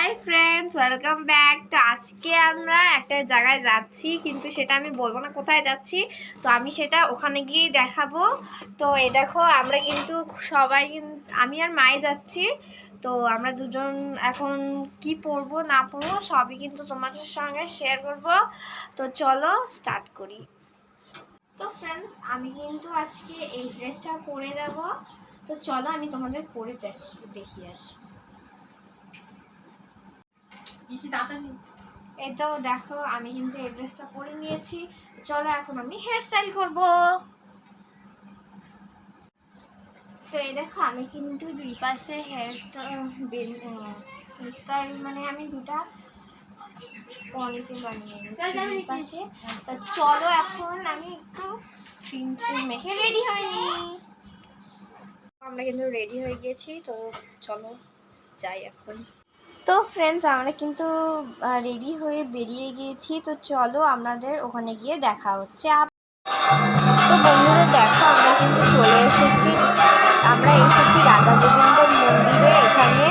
Hi friends, welcome back. তো আজকে আমরা একটা জায়গায় যাচ্ছি, কিন্তু সেটা আমি বলবো না কোথায় যাচ্ছি। তো আমি সেটা ওখানে গিয়েই দেখাবো। তো এই দেখো, আমরা কিন্তু সবাই আমি আর মায়ে যাচ্ছি। তো আমরা দুজন এখন কি পরবো না পরবো সবই কিন্তু তোমাদের সঙ্গে শেয়ার করব। তো চলো স্টার্ট করি। তো ফ্রেন্ডস, আমি কিন্তু আজকে এই ড্রেসটা পরে যাব। তো চলো আমি তোমাদের পরে দেখিয়ে আসি। এই তো দেখো, আমি কিন্তু এই ড্রেসটা পরে নিয়েছি। চলো এখন আমি হেয়ার স্টাইল করব। তো এই দেখো, আমি কিন্তু দুই পাশে হেয়ার স্টাইল মানে আমি দুটা পনিটেল বানিয়ে নিয়েছি দুই পাশে। তো চলো এখন আমি একটু ক্রিম মেখে রেডি হয়ে নিই। আমরা কিন্তু রেডি হয়ে গিয়েছি, তো চলো যাই এখন। তো ফ্রেন্ডস, আমরা কিন্তু রেডি হয়ে বেরিয়ে গিয়েছি। তো চলো আমাদের ওখানে গিয়ে দেখা হচ্ছে। তো বন্ধুরা দেখো, আমরা কিন্তু চলে এসেছি। আমরা এসেছি রাধা গোবিন্দ মন্দিরে। এখানে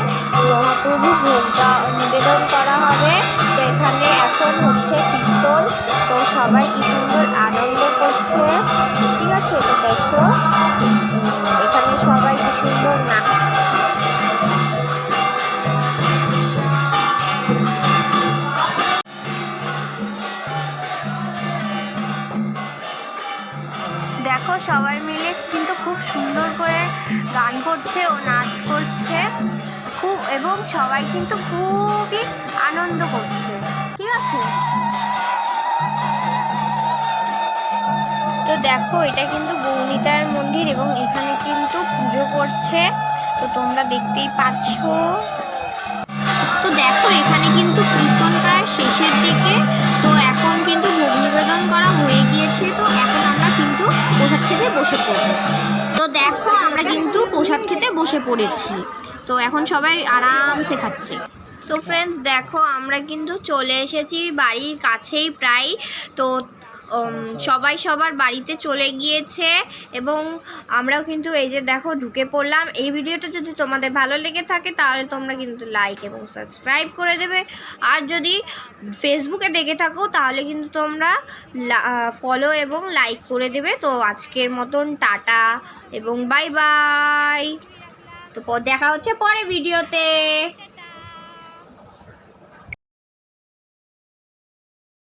মহাপ্রভু ভোগটা নিবেদন করা হবে। তো এখানে এখন হচ্ছে কীর্তন। তো সবাই কি সুন্দর আনন্দ করছে, ঠিক আছে। তো দেখো এখানে সবাই কি সুন্দর দেখো সবাই মিলে কিন্তু খুব সুন্দর করে গান করছে ও নাচ করছে খুব, এবং সবাই কিন্তু খুবই আনন্দ করছে, ঠিক আছে। তো দেখো, এটা কিন্তু গৌনিতার মন্দির এবং এখানে কিন্তু পুজো করছে। তো তোমরা দেখতেই পাচ্ছ। তো দেখো, এখানে কিন্তু কীর্তন প্রায় শেষের দিকে। তো এখন কিন্তু ভোগ নিবেদন করা হয়ে গিয়েছে। তো এখন আমরা কিন্তু প্রসাদ খেতে বসে পড়ব। তো দেখো, আমরা কিন্তু প্রসাদ খেতে বসে পড়েছি। তো এখন সবাই আরামসে খাচ্ছে। তো ফ্রেন্ডস দেখো, আমরা কিন্তু চলে এসেছি বাড়ির কাছেই প্রায়। তো সবাই সবার বাড়িতে চলে গিয়েছে এবং আমরাও কিন্তু এই যে দেখো ঢুকে পড়লাম। এই ভিডিওটা যদি তোমাদের ভালো লেগে থাকে তাহলে তোমরা কিন্তু লাইক এবং সাবস্ক্রাইব করে দেবে। আর যদি ফেসবুকে দেখে থাকো তাহলে কিন্তু তোমরা ফলো এবং লাইক করে দেবে। তো আজকের মতন টাটা এবং বাই বাই। তো দেখা হচ্ছে পরে ভিডিওতে।